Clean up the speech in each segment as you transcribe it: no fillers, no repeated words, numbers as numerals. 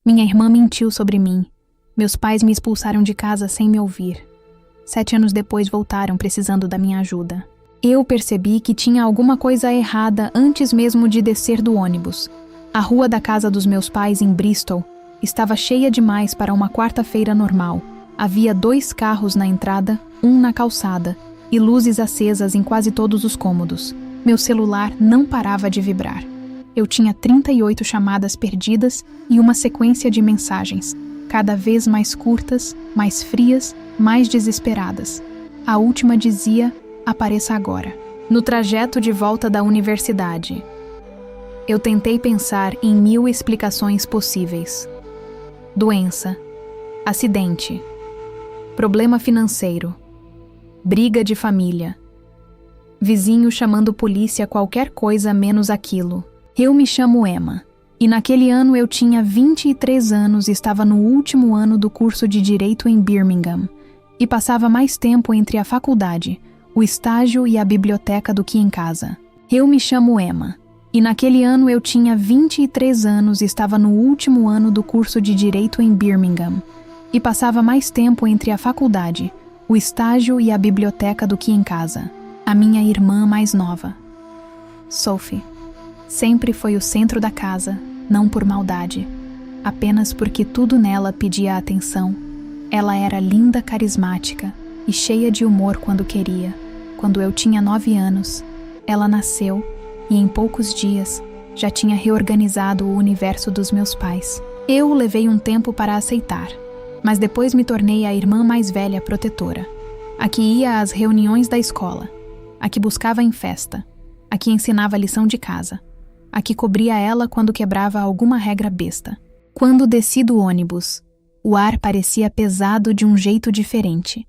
Minha irmã mentiu sobre mim. Meus pais me expulsaram de casa sem me ouvir. 7 anos depois voltaram precisando da minha ajuda. Eu percebi que tinha alguma coisa errada antes mesmo de descer do ônibus. A rua da casa dos meus pais em Bristol estava cheia demais para uma quarta-feira normal. Havia 2 carros na entrada, um na calçada, e luzes acesas em quase todos os cômodos. Meu celular não parava de vibrar. Eu tinha 38 chamadas perdidas e uma sequência de mensagens, cada vez mais curtas, mais frias, mais desesperadas. A última dizia: apareça agora. No trajeto de volta da universidade, eu tentei pensar em 1000 explicações possíveis. Doença, acidente, problema financeiro, briga de família, vizinho chamando polícia, qualquer coisa menos aquilo. Eu me chamo Emma, e naquele ano eu tinha 23 anos e estava no último ano do curso de Direito em Birmingham, e passava mais tempo entre a faculdade, o estágio e a biblioteca do que em casa. Eu me chamo Emma, e naquele ano eu tinha 23 anos e estava no último ano do curso de Direito em Birmingham, e passava mais tempo entre a faculdade, o estágio e a biblioteca do que em casa. A minha irmã mais nova, Sophie, sempre foi o centro da casa, não por maldade, apenas porque tudo nela pedia atenção. Ela era linda, carismática e cheia de humor quando queria. Quando eu tinha 9 anos, ela nasceu e em poucos dias já tinha reorganizado o universo dos meus pais. Eu levei um tempo para aceitar, mas depois me tornei a irmã mais velha protetora, a que ia às reuniões da escola, a que buscava em festa, a que ensinava a lição de casa, a que cobria ela quando quebrava alguma regra besta. Quando desci do ônibus, o ar parecia pesado de um jeito diferente.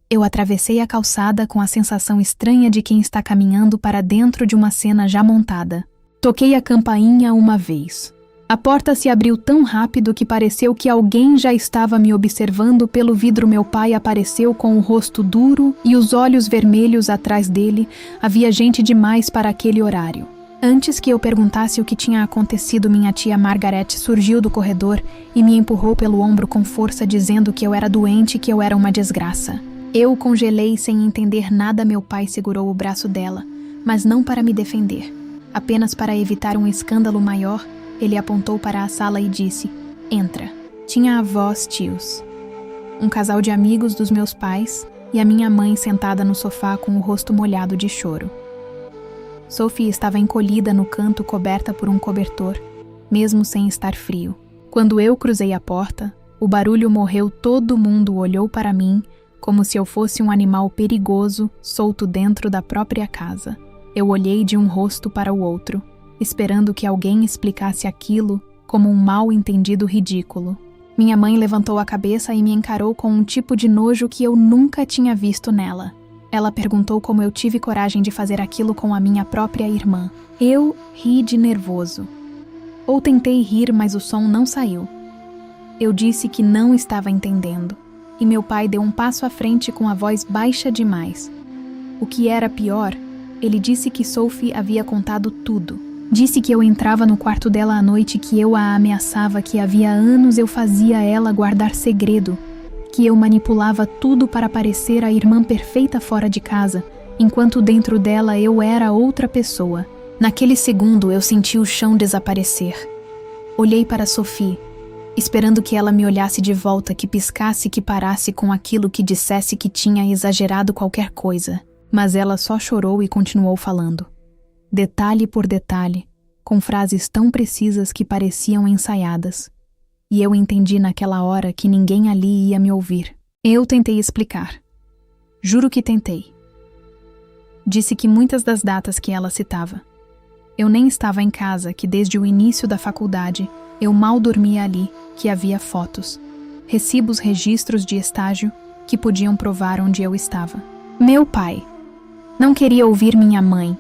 Eu atravessei a calçada com a sensação estranha de quem está caminhando para dentro de uma cena já montada. Toquei a campainha uma vez. A porta se abriu tão rápido que pareceu que alguém já estava me observando pelo vidro. Meu pai apareceu com o rosto duro e os olhos vermelhos atrás dele. Havia gente demais para aquele horário. Antes que eu perguntasse o que tinha acontecido, minha tia Margaret surgiu do corredor e me empurrou pelo ombro com força, dizendo que eu era doente e que eu era uma desgraça. Eu congelei sem entender nada. Meu pai segurou o braço dela, mas não para me defender. Apenas para evitar um escândalo maior, ele apontou para a sala e disse: entra. Tinha avós, tios, um casal de amigos dos meus pais e a minha mãe sentada no sofá com o rosto molhado de choro. Sophie estava encolhida no canto, coberta por um cobertor, mesmo sem estar frio. Quando eu cruzei a porta, o barulho morreu. Todo mundo olhou para mim como se eu fosse um animal perigoso solto dentro da própria casa. Eu olhei de um rosto para o outro, esperando que alguém explicasse aquilo como um mal-entendido ridículo. Minha mãe levantou a cabeça e me encarou com um tipo de nojo que eu nunca tinha visto nela. Ela perguntou como eu tive coragem de fazer aquilo com a minha própria irmã. Eu ri de nervoso. Ou tentei rir, mas o som não saiu. Eu disse que não estava entendendo, e meu pai deu um passo à frente com a voz baixa demais. O que era pior, ele disse que Sophie havia contado tudo. Disse que eu entrava no quarto dela à noite, que eu a ameaçava, que havia anos eu fazia ela guardar segredo, que eu manipulava tudo para parecer a irmã perfeita fora de casa, enquanto dentro dela eu era outra pessoa. Naquele segundo eu senti o chão desaparecer. Olhei para Sophie, esperando que ela me olhasse de volta, que piscasse, que parasse com aquilo, que dissesse que tinha exagerado qualquer coisa. Mas ela só chorou e continuou falando, detalhe por detalhe, com frases tão precisas que pareciam ensaiadas. E eu entendi naquela hora que ninguém ali ia me ouvir. Eu tentei explicar. Juro que tentei. Disse que muitas das datas que ela citava, eu nem estava em casa, que desde o início da faculdade eu mal dormia ali, que havia fotos, recibos, registros de estágio que podiam provar onde eu estava. Meu pai não queria ouvir minha mãe.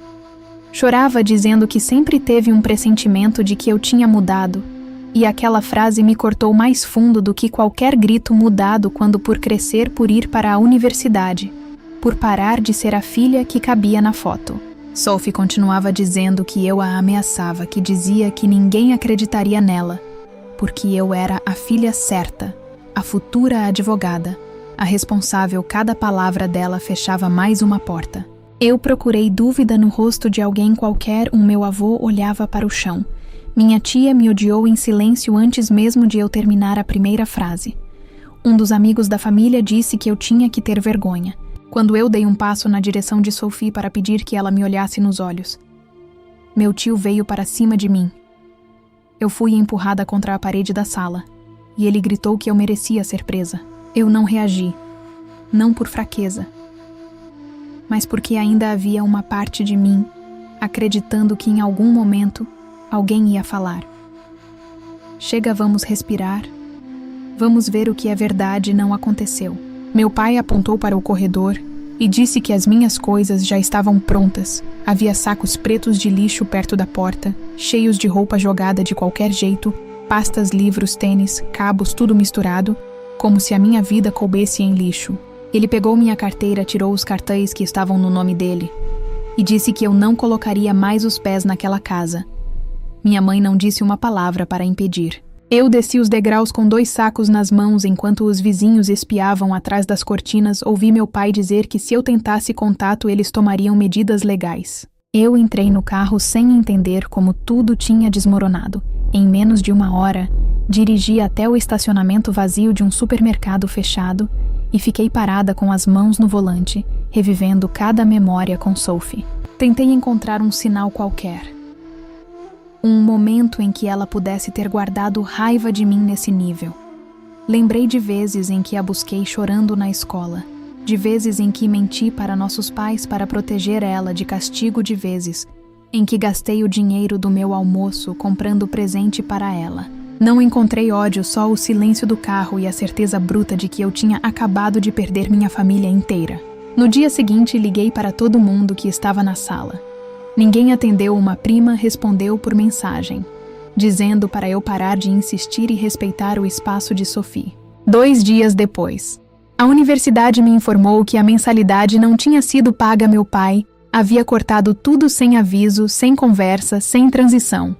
Chorava dizendo que sempre teve um pressentimento de que eu tinha mudado, e aquela frase me cortou mais fundo do que qualquer grito mudado quando, por crescer, por ir para a universidade, por parar de ser a filha que cabia na foto. Sophie continuava dizendo que eu a ameaçava, que dizia que ninguém acreditaria nela, porque eu era a filha certa, a futura advogada. A responsável, cada palavra dela fechava mais uma porta. Eu procurei dúvida no rosto de alguém qualquer, meu avô olhava para o chão. Minha tia me odiou em silêncio antes mesmo de eu terminar a primeira frase. Um dos amigos da família disse que eu tinha que ter vergonha, quando eu dei um passo na direção de Sophie para pedir que ela me olhasse nos olhos. Meu tio veio para cima de mim. Eu fui empurrada contra a parede da sala, e ele gritou que eu merecia ser presa. Eu não reagi, não por fraqueza, mas porque ainda havia uma parte de mim acreditando que em algum momento alguém ia falar. Chega, vamos respirar. Vamos ver o que é verdade não aconteceu. Meu pai apontou para o corredor e disse que as minhas coisas já estavam prontas. Havia sacos pretos de lixo perto da porta, cheios de roupa jogada de qualquer jeito, pastas, livros, tênis, cabos, tudo misturado, como se a minha vida coubesse em lixo. Ele pegou minha carteira, tirou os cartões que estavam no nome dele e disse que eu não colocaria mais os pés naquela casa. Minha mãe não disse uma palavra para impedir. Eu desci os degraus com 2 sacos nas mãos enquanto os vizinhos espiavam atrás das cortinas. Ouvi meu pai dizer que se eu tentasse contato eles tomariam medidas legais. Eu entrei no carro sem entender como tudo tinha desmoronado. Em menos de 1 hora, dirigi até o estacionamento vazio de um supermercado fechado e fiquei parada com as mãos no volante, revivendo cada memória com Sophie. Tentei encontrar um sinal qualquer. Um momento em que ela pudesse ter guardado raiva de mim nesse nível. Lembrei de vezes em que a busquei chorando na escola, de vezes em que menti para nossos pais para proteger ela de castigo, de vezes em que gastei o dinheiro do meu almoço comprando presente para ela. Não encontrei ódio, só o silêncio do carro e a certeza bruta de que eu tinha acabado de perder minha família inteira. No dia seguinte, liguei para todo mundo que estava na sala. Ninguém atendeu. Uma prima respondeu por mensagem, dizendo para eu parar de insistir e respeitar o espaço de Sophie. 2 dias depois, a universidade me informou que a mensalidade não tinha sido paga. Meu pai havia cortado tudo sem aviso, sem conversa, sem transição.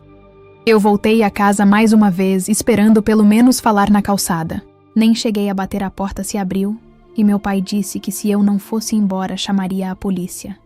Eu voltei a casa mais uma vez, esperando pelo menos falar na calçada. Nem cheguei a bater, a porta se abriu e meu pai disse que se eu não fosse embora chamaria a polícia.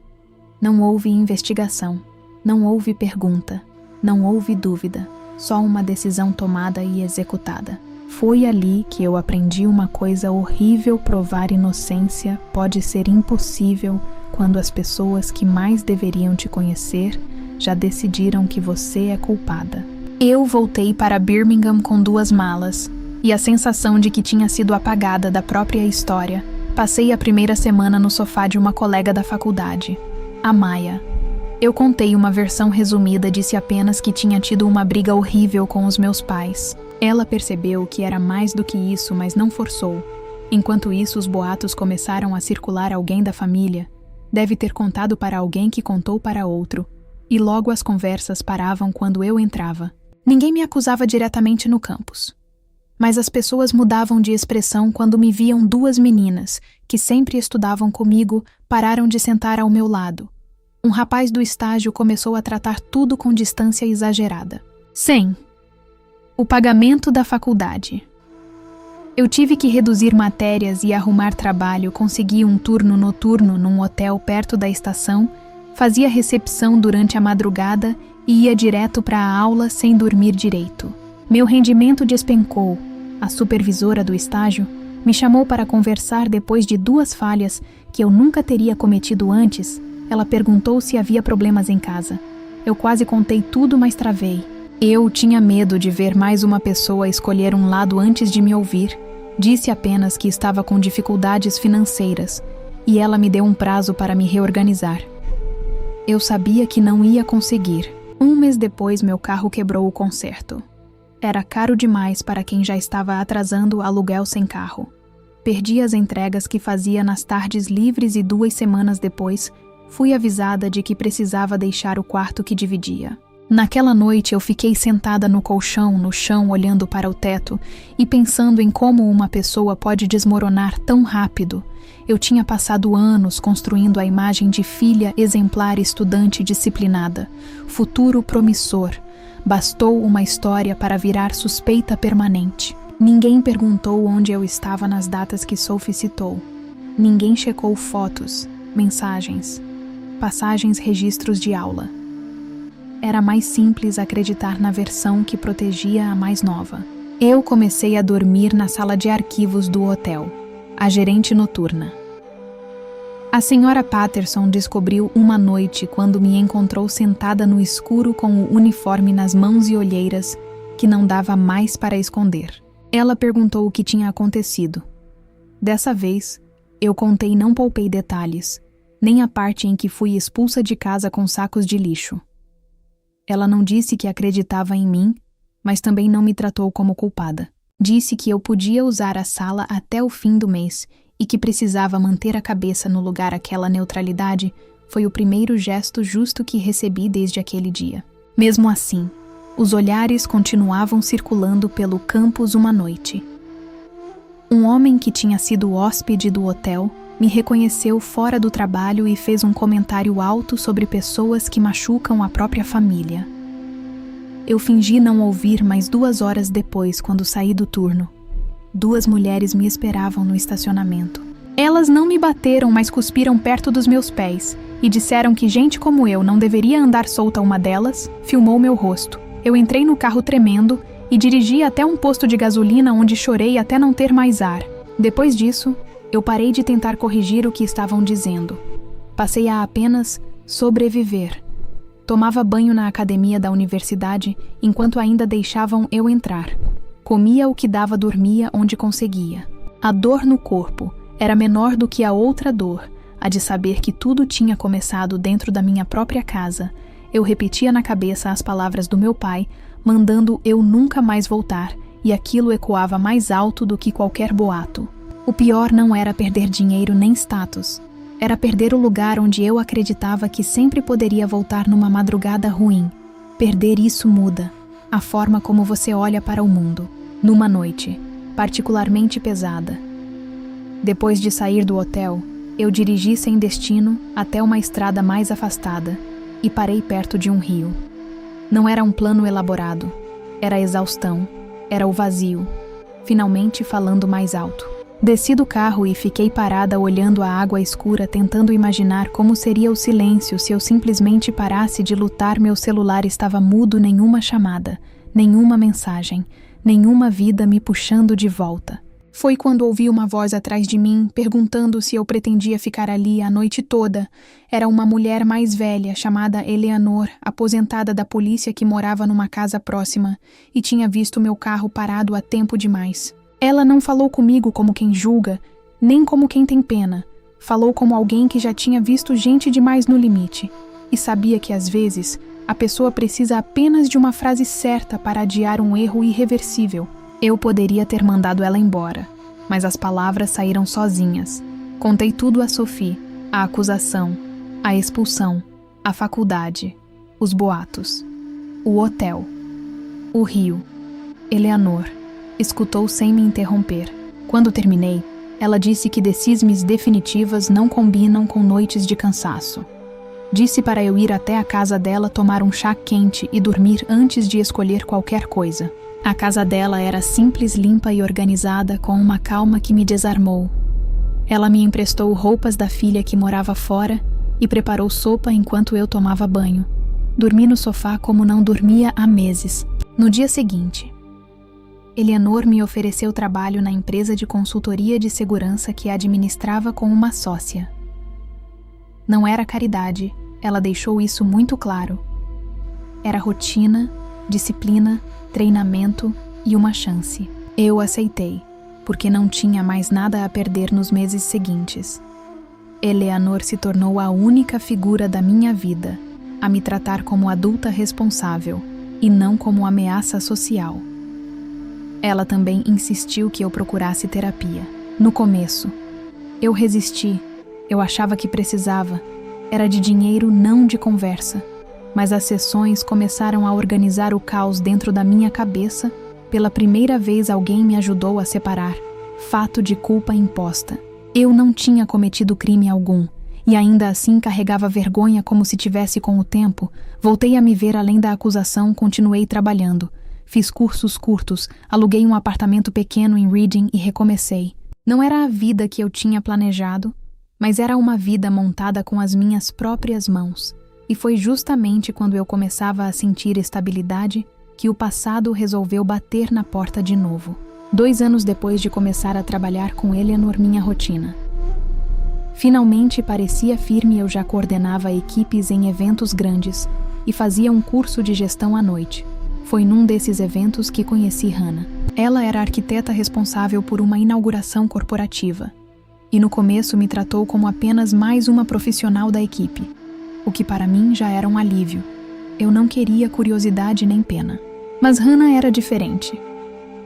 Não houve investigação, não houve pergunta, não houve dúvida, só uma decisão tomada e executada. Foi ali que eu aprendi uma coisa horrível: provar inocência pode ser impossível quando as pessoas que mais deveriam te conhecer já decidiram que você é culpada. Eu voltei para Birmingham com 2 malas e a sensação de que tinha sido apagada da própria história. Passei a primeira semana no sofá de uma colega da faculdade, a Maia. Eu contei uma versão resumida, disse apenas que tinha tido uma briga horrível com os meus pais. Ela percebeu que era mais do que isso, mas não forçou. Enquanto isso, os boatos começaram a circular. Alguém da família deve ter contado para alguém que contou para outro, e logo as conversas paravam quando eu entrava. Ninguém me acusava diretamente no campus, mas as pessoas mudavam de expressão quando me viam. 2 meninas, que sempre estudavam comigo, pararam de sentar ao meu lado. Um rapaz do estágio começou a tratar tudo com distância exagerada. 100. O pagamento da faculdade. Eu tive que reduzir matérias e arrumar trabalho. Consegui um turno noturno num hotel perto da estação, fazia recepção durante a madrugada e ia direto para a aula sem dormir direito. Meu rendimento despencou. A supervisora do estágio me chamou para conversar depois de 2 falhas que eu nunca teria cometido antes. Ela perguntou se havia problemas em casa. Eu quase contei tudo, mas travei. Eu tinha medo de ver mais uma pessoa escolher um lado antes de me ouvir. Disse apenas que estava com dificuldades financeiras e ela me deu um prazo para me reorganizar. Eu sabia que não ia conseguir. 1 mês depois, meu carro quebrou o conserto. Era caro demais para quem já estava atrasando aluguel sem carro. Perdi as entregas que fazia nas tardes livres e 2 semanas depois, fui avisada de que precisava deixar o quarto que dividia. Naquela noite eu fiquei sentada no colchão, no chão, olhando para o teto e pensando em como uma pessoa pode desmoronar tão rápido. Eu tinha passado anos construindo a imagem de filha exemplar, estudante disciplinada, futuro promissor, Bastou uma história para virar suspeita permanente. Ninguém perguntou onde eu estava nas datas que Sophie citou. Ninguém checou fotos, mensagens, passagens, registros de aula. Era mais simples acreditar na versão que protegia a mais nova. Eu comecei a dormir na sala de arquivos do hotel, a gerente noturna. A senhora Patterson descobriu uma noite quando me encontrou sentada no escuro com o uniforme nas mãos e olheiras que não dava mais para esconder. Ela perguntou o que tinha acontecido. Dessa vez, eu contei e não poupei detalhes, nem a parte em que fui expulsa de casa com sacos de lixo. Ela não disse que acreditava em mim, mas também não me tratou como culpada. Disse que eu podia usar a sala até o fim do mês e que precisava manter a cabeça no lugar. Aquela neutralidade foi o primeiro gesto justo que recebi desde aquele dia. Mesmo assim, os olhares continuavam circulando pelo campus uma noite. Um homem que tinha sido hóspede do hotel me reconheceu fora do trabalho e fez um comentário alto sobre pessoas que machucam a própria família. Eu fingi não ouvir, mas 2 horas depois, quando saí do turno, 2 mulheres me esperavam no estacionamento. Elas não me bateram, mas cuspiram perto dos meus pés e disseram que gente como eu não deveria andar solta. Uma delas filmou meu rosto. Eu entrei no carro tremendo e dirigi até um posto de gasolina onde chorei até não ter mais ar. Depois disso, eu parei de tentar corrigir o que estavam dizendo. Passei a apenas sobreviver. Tomava banho na academia da universidade enquanto ainda deixavam eu entrar. Comia o que dava, dormia onde conseguia. A dor no corpo era menor do que a outra dor, a de saber que tudo tinha começado dentro da minha própria casa. Eu repetia na cabeça as palavras do meu pai, mandando eu nunca mais voltar, e aquilo ecoava mais alto do que qualquer boato. O pior não era perder dinheiro nem status. Era perder o lugar onde eu acreditava que sempre poderia voltar numa madrugada ruim. Perder isso muda a forma como você olha para o mundo. Numa noite, particularmente pesada. Depois de sair do hotel, eu dirigi sem destino até uma estrada mais afastada e parei perto de um rio. Não era um plano elaborado. Era a exaustão. Era o vazio. Finalmente falando mais alto. Desci do carro e fiquei parada olhando a água escura, tentando imaginar como seria o silêncio se eu simplesmente parasse de lutar. Meu celular estava mudo, nenhuma chamada, nenhuma mensagem, nenhuma vida me puxando de volta. Foi quando ouvi uma voz atrás de mim, perguntando se eu pretendia ficar ali a noite toda. Era uma mulher mais velha, chamada Eleanor, aposentada da polícia, que morava numa casa próxima e tinha visto meu carro parado há tempo demais. Ela não falou comigo como quem julga, nem como quem tem pena. Falou como alguém que já tinha visto gente demais no limite e sabia que às vezes a pessoa precisa apenas de uma frase certa para adiar um erro irreversível. Eu poderia ter mandado ela embora, mas as palavras saíram sozinhas. Contei tudo a Sophie, a acusação, a expulsão, a faculdade, os boatos, o hotel, o rio. Eleanor escutou sem me interromper. Quando terminei, ela disse que decisões definitivas não combinam com noites de cansaço. Disse para eu ir até a casa dela, tomar um chá quente e dormir antes de escolher qualquer coisa. A casa dela era simples, limpa e organizada, com uma calma que me desarmou. Ela me emprestou roupas da filha que morava fora e preparou sopa enquanto eu tomava banho. Dormi no sofá como não dormia há meses. No dia seguinte, Eleanor me ofereceu trabalho na empresa de consultoria de segurança que administrava com uma sócia. Não era caridade, ela deixou isso muito claro. Era rotina, disciplina, treinamento e uma chance. Eu aceitei, porque não tinha mais nada a perder nos meses seguintes. Eleanor se tornou a única figura da minha vida a me tratar como adulta responsável e não como ameaça social. Ela também insistiu que eu procurasse terapia. No começo, eu resisti. Eu achava que precisava. Era de dinheiro, não de conversa. Mas as sessões começaram a organizar o caos dentro da minha cabeça. Pela primeira vez alguém me ajudou a separar fato de culpa imposta. Eu não tinha cometido crime algum e ainda assim carregava vergonha como se tivesse com o tempo, voltei a me ver além da acusação, continuei trabalhando. Fiz cursos curtos, aluguei um apartamento pequeno em Reading e recomecei. Não era a vida que eu tinha planejado, mas era uma vida montada com as minhas próprias mãos. E foi justamente quando eu começava a sentir estabilidade que o passado resolveu bater na porta de novo. 2 anos depois de começar a trabalhar com Eleanor, minha rotina finalmente parecia firme. Eu já coordenava equipes em eventos grandes e fazia um curso de gestão à noite. Foi num desses eventos que conheci Hannah. Ela era a arquiteta responsável por uma inauguração corporativa. E no começo me tratou como apenas mais uma profissional da equipe, o que para mim já era um alívio. Eu não queria curiosidade nem pena. Mas Hannah era diferente.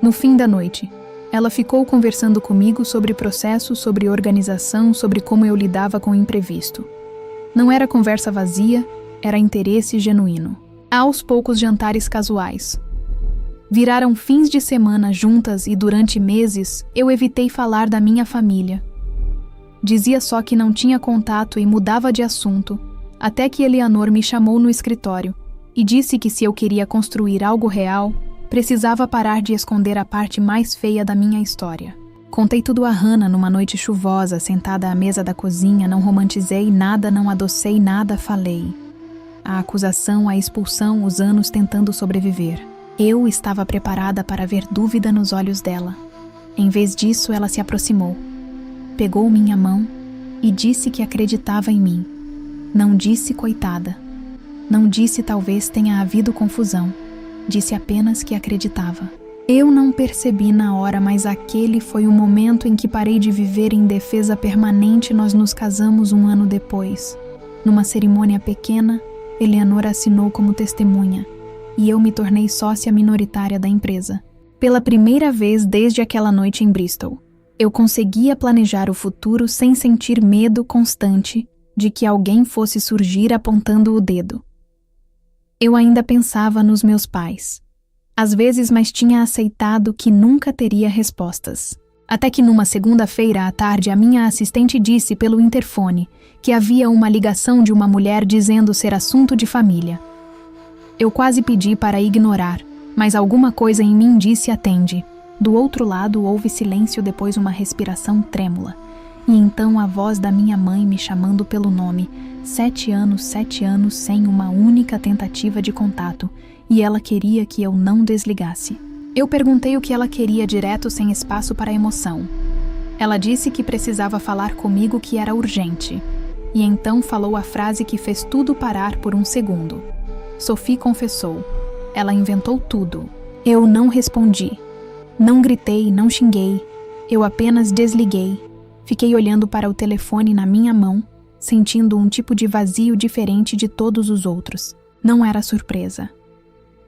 No fim da noite, ela ficou conversando comigo sobre processos, sobre organização, sobre como eu lidava com o imprevisto. Não era conversa vazia, era interesse genuíno. Aos poucos, jantares casuais viraram fins de semana juntas e durante meses eu evitei falar da minha família. Dizia só que não tinha contato e mudava de assunto, até que Eleanor me chamou no escritório e disse que se eu queria construir algo real, precisava parar de esconder a parte mais feia da minha história. Contei tudo a Hannah numa noite chuvosa, sentada à mesa da cozinha. Não romantizei nada, não adocei nada, falei. A acusação, a expulsão, os anos tentando sobreviver. Eu estava preparada para ver dúvida nos olhos dela. Em vez disso, ela se aproximou, pegou minha mão e disse que acreditava em mim. Não disse coitada. Não disse talvez tenha havido confusão. Disse apenas que acreditava. Eu não percebi na hora, mas aquele foi o momento em que parei de viver em defesa permanente. Nós nos casamos 1 ano depois. Numa cerimônia pequena, Eleanor assinou como testemunha, e eu me tornei sócia minoritária da empresa. Pela primeira vez desde aquela noite em Bristol, eu conseguia planejar o futuro sem sentir medo constante de que alguém fosse surgir apontando o dedo. Eu ainda pensava nos meus pais, às vezes, mas tinha aceitado que nunca teria respostas. Até que numa segunda-feira à tarde, a minha assistente disse pelo interfone que havia uma ligação de uma mulher dizendo ser assunto de família. Eu quase pedi para ignorar, mas alguma coisa em mim disse atende. Do outro lado houve silêncio, depois uma respiração trêmula. E então a voz da minha mãe me chamando pelo nome. 7 anos sem uma única tentativa de contato, e ela queria que eu não desligasse. Eu perguntei o que ela queria direto, sem espaço para emoção. Ela disse que precisava falar comigo, que era urgente. E então falou a frase que fez tudo parar por um segundo. Sophie confessou. Ela inventou tudo. Eu não respondi. Não gritei, não xinguei. Eu apenas desliguei. Fiquei olhando para o telefone na minha mão, sentindo um tipo de vazio diferente de todos os outros. Não era surpresa.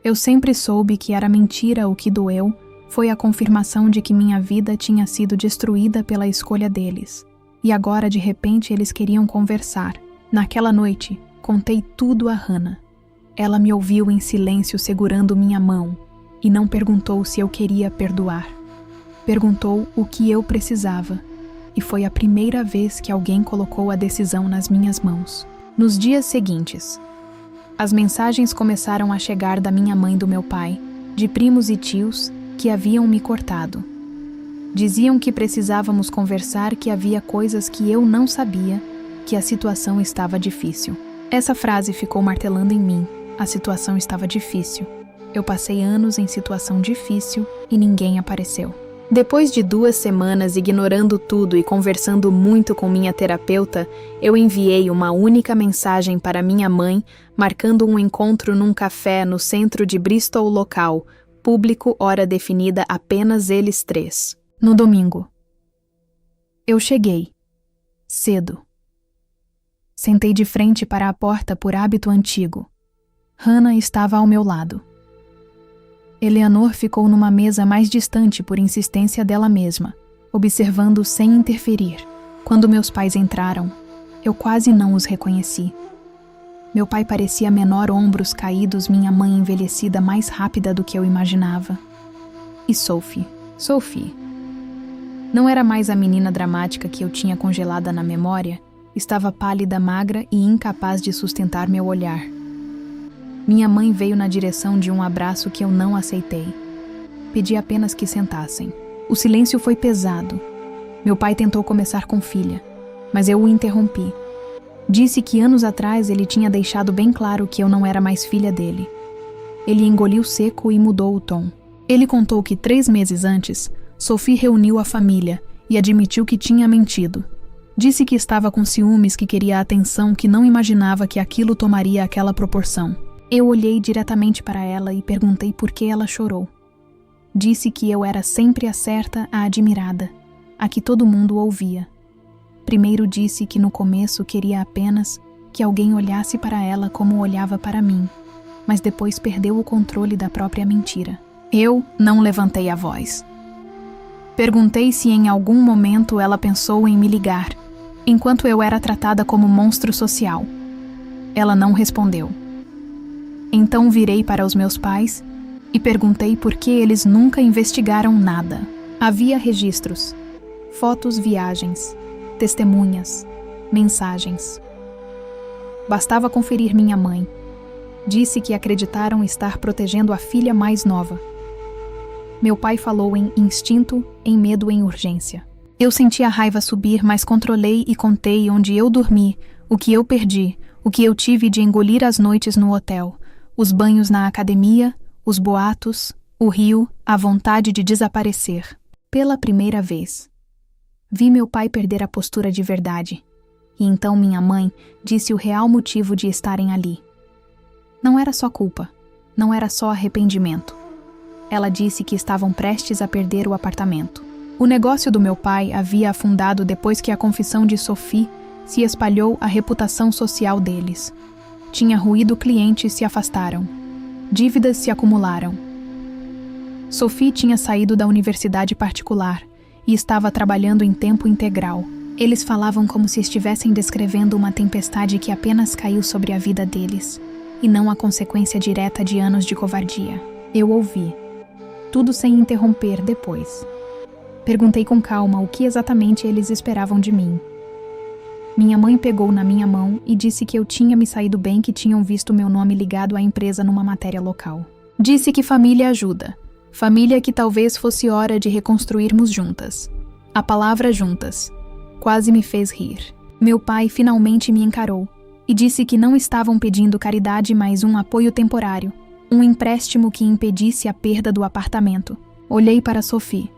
Eu sempre soube que era mentira. O que doeu foi a confirmação de que minha vida tinha sido destruída pela escolha deles. E agora, de repente, eles queriam conversar. Naquela noite, contei tudo a Hannah. Ela me ouviu em silêncio, segurando minha mão, e não perguntou se eu queria perdoar. Perguntou o que eu precisava. E foi a primeira vez que alguém colocou a decisão nas minhas mãos. Nos dias seguintes, as mensagens começaram a chegar da minha mãe e do meu pai, de primos e tios que haviam me cortado. Diziam que precisávamos conversar, que havia coisas que eu não sabia, que a situação estava difícil. Essa frase ficou martelando em mim. A situação estava difícil. Eu passei anos em situação difícil e ninguém apareceu. Depois de 2 semanas ignorando tudo e conversando muito com minha terapeuta, eu enviei uma única mensagem para minha mãe, marcando um encontro num café no centro de Bristol local, público, hora definida, apenas eles 3. No domingo. Eu cheguei. Cedo. Sentei de frente para a porta por hábito antigo. Hannah estava ao meu lado. Eleanor ficou numa mesa mais distante por insistência dela mesma, observando sem interferir. Quando meus pais entraram, eu quase não os reconheci. Meu pai parecia menor, ombros caídos, minha mãe envelhecida mais rápida do que eu imaginava. E Sophie. Não era mais a menina dramática que eu tinha congelada na memória, Estava pálida, magra e incapaz de sustentar meu olhar. Minha mãe veio na direção de um abraço que eu não aceitei. Pedi apenas que sentassem. O silêncio foi pesado. Meu pai tentou começar com filha, mas eu o interrompi. Disse que anos atrás ele tinha deixado bem claro que eu não era mais filha dele. Ele engoliu seco e mudou o tom. Ele contou que 3 meses antes, Sophie reuniu a família e admitiu que tinha mentido. Disse que estava com ciúmes, que queria atenção, que não imaginava que aquilo tomaria aquela proporção. Eu olhei diretamente para ela e perguntei por que ela chorou. Disse que eu era sempre a certa, a admirada, a que todo mundo ouvia. Primeiro disse que no começo queria apenas que alguém olhasse para ela como olhava para mim, mas depois perdeu o controle da própria mentira. Eu não levantei a voz. Perguntei se em algum momento ela pensou em me ligar, enquanto eu era tratada como monstro social. Ela não respondeu. Então virei para os meus pais e perguntei por que eles nunca investigaram nada. Havia registros, fotos, viagens, testemunhas, mensagens. Bastava conferir minha mãe. Disse que acreditaram estar protegendo a filha mais nova. Meu pai falou em instinto, em medo, em urgência. Eu senti a raiva subir, mas controlei e contei onde eu dormi, o que eu perdi, o que eu tive de engolir as noites no hotel, os banhos na academia, os boatos, o rio, a vontade de desaparecer. Pela primeira vez, vi meu pai perder a postura de verdade. E então minha mãe disse o real motivo de estarem ali. Não era só culpa, não era só arrependimento. Ela disse que estavam prestes a perder o apartamento. O negócio do meu pai havia afundado depois que a confissão de Sophie se espalhou a reputação social deles. Tinha ruído, clientes se afastaram. Dívidas se acumularam. Sophie tinha saído da universidade particular e estava trabalhando em tempo integral. Eles falavam como se estivessem descrevendo uma tempestade que apenas caiu sobre a vida deles, e não a consequência direta de anos de covardia. Eu ouvi. Tudo sem interromper depois. Perguntei com calma o que exatamente eles esperavam de mim. Minha mãe pegou na minha mão e disse que eu tinha me saído bem, que tinham visto meu nome ligado à empresa numa matéria local. Disse que família ajuda. Família que talvez fosse hora de reconstruirmos juntas. A palavra juntas quase me fez rir. Meu pai finalmente me encarou e disse que não estavam pedindo caridade, mas um apoio temporário, um empréstimo que impedisse a perda do apartamento. Olhei para Sophie.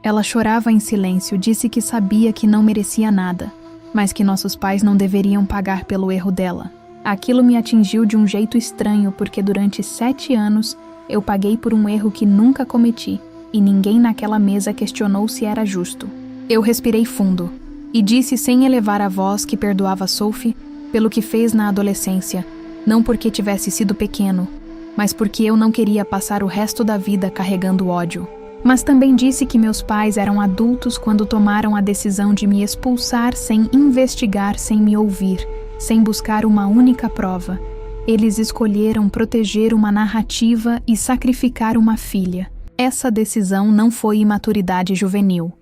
Ela chorava em silêncio, disse que sabia que não merecia nada, mas que nossos pais não deveriam pagar pelo erro dela. Aquilo me atingiu de um jeito estranho, porque durante 7 anos eu paguei por um erro que nunca cometi, e ninguém naquela mesa questionou se era justo. Eu respirei fundo e disse sem elevar a voz que perdoava Sophie pelo que fez na adolescência, não porque tivesse sido pequeno, mas porque eu não queria passar o resto da vida carregando ódio. Mas também disse que meus pais eram adultos quando tomaram a decisão de me expulsar sem investigar, sem me ouvir, sem buscar uma única prova. Eles escolheram proteger uma narrativa e sacrificar uma filha. Essa decisão não foi imaturidade juvenil.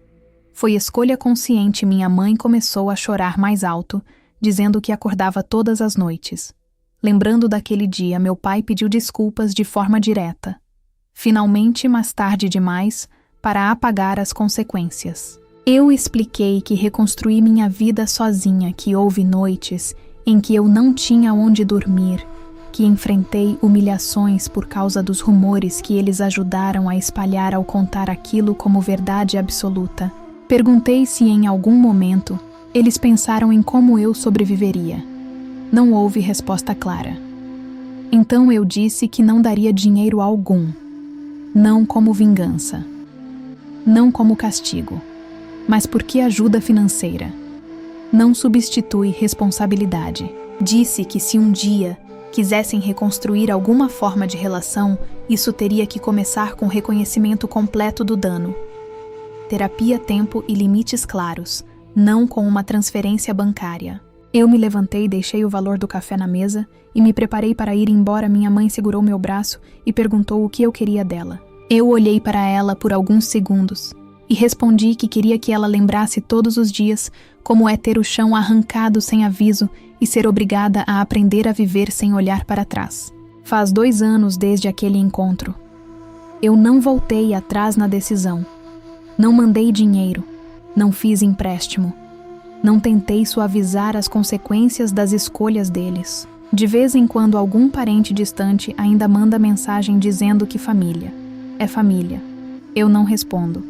Foi escolha consciente. Minha mãe começou a chorar mais alto, dizendo que acordava todas as noites. Lembrando daquele dia, meu pai pediu desculpas de forma direta. Finalmente, mas tarde demais, para apagar as consequências. Eu expliquei que reconstruí minha vida sozinha, que houve noites em que eu não tinha onde dormir, que enfrentei humilhações por causa dos rumores que eles ajudaram a espalhar ao contar aquilo como verdade absoluta. Perguntei se em algum momento eles pensaram em como eu sobreviveria. Não houve resposta clara. Então eu disse que não daria dinheiro algum. Não como vingança. Não como castigo. Mas porque ajuda financeira. Não substitui responsabilidade. Disse que se um dia quisessem reconstruir alguma forma de relação, isso teria que começar com reconhecimento completo do dano. Terapia, tempo e limites claros, não com uma transferência bancária. Eu me levantei, deixei o valor do café na mesa e me preparei para ir embora. Minha mãe segurou meu braço e perguntou o que eu queria dela. Eu olhei para ela por alguns segundos. e respondi que queria que ela lembrasse todos os dias como é ter o chão arrancado sem aviso e ser obrigada a aprender a viver sem olhar para trás. Faz 2 anos desde aquele encontro. Eu não voltei atrás na decisão. Não mandei dinheiro. Não fiz empréstimo. Não tentei suavizar as consequências das escolhas deles. De vez em quando algum parente distante ainda manda mensagem dizendo que família é família. Eu não respondo.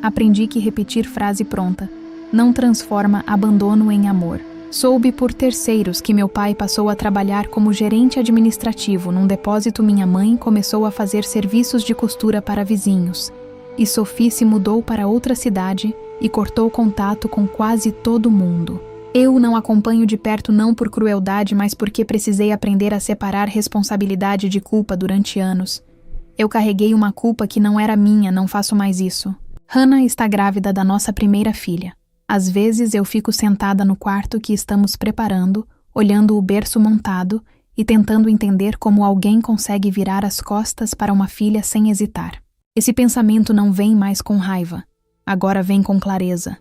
Aprendi que repetir frase pronta não transforma abandono em amor. Soube por terceiros que meu pai passou a trabalhar como gerente administrativo num depósito. Minha mãe começou a fazer serviços de costura para vizinhos. E Sophie se mudou para outra cidade e cortou contato com quase todo mundo. Eu não acompanho de perto não por crueldade, mas porque precisei aprender a separar responsabilidade de culpa durante anos. Eu carreguei uma culpa que não era minha, não faço mais isso. Hannah está grávida da nossa primeira filha. Às vezes eu fico sentada no quarto que estamos preparando, olhando o berço montado e tentando entender como alguém consegue virar as costas para uma filha sem hesitar. Esse pensamento não vem mais com raiva, agora vem com clareza.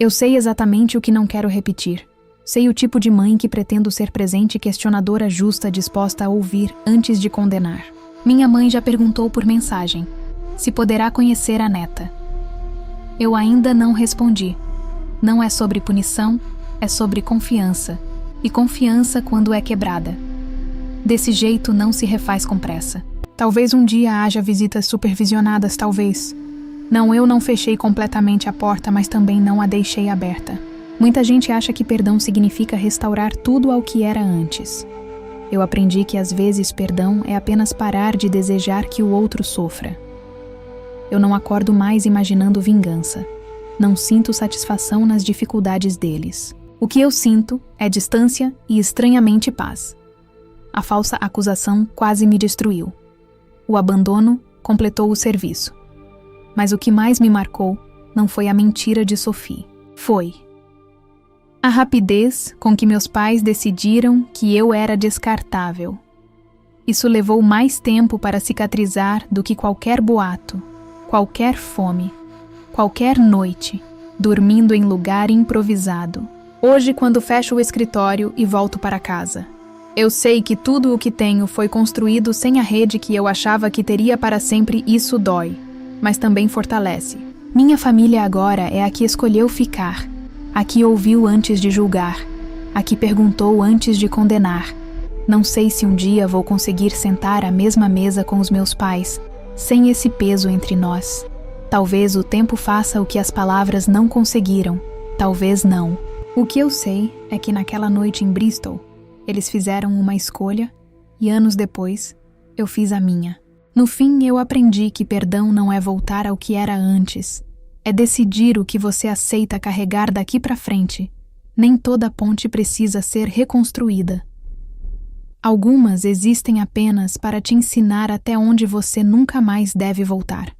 Eu sei exatamente o que não quero repetir. Sei o tipo de mãe que pretendo ser presente, questionadora, justa, disposta a ouvir antes de condenar. Minha mãe já perguntou por mensagem se poderá conhecer a neta. Eu ainda não respondi. Não é sobre punição, é sobre confiança. E confiança quando é quebrada. Desse jeito não se refaz com pressa. Talvez um dia haja visitas supervisionadas, talvez. Não, eu não fechei completamente a porta, mas também não a deixei aberta. Muita gente acha que perdão significa restaurar tudo ao que era antes. Eu aprendi que às vezes perdão é apenas parar de desejar que o outro sofra. Eu não acordo mais imaginando vingança. Não sinto satisfação nas dificuldades deles. O que eu sinto é distância e estranhamente paz. A falsa acusação quase me destruiu. O abandono completou o serviço. Mas o que mais me marcou não foi a mentira de Sophie. Foi a rapidez com que meus pais decidiram que eu era descartável. Isso levou mais tempo para cicatrizar do que qualquer boato, qualquer fome, qualquer noite, dormindo em lugar improvisado. Hoje, quando fecho o escritório e volto para casa, eu sei que tudo o que tenho foi construído sem a rede que eu achava que teria para sempre. Isso dói, mas também fortalece. Minha família agora é a que escolheu ficar, a que ouviu antes de julgar, a que perguntou antes de condenar. Não sei se um dia vou conseguir sentar à mesma mesa com os meus pais, sem esse peso entre nós. Talvez o tempo faça o que as palavras não conseguiram, talvez não. O que eu sei é que naquela noite em Bristol, eles fizeram uma escolha e anos depois, eu fiz a minha. No fim, eu aprendi que perdão não é voltar ao que era antes. É decidir o que você aceita carregar daqui para frente. Nem toda ponte precisa ser reconstruída. Algumas existem apenas para te ensinar até onde você nunca mais deve voltar.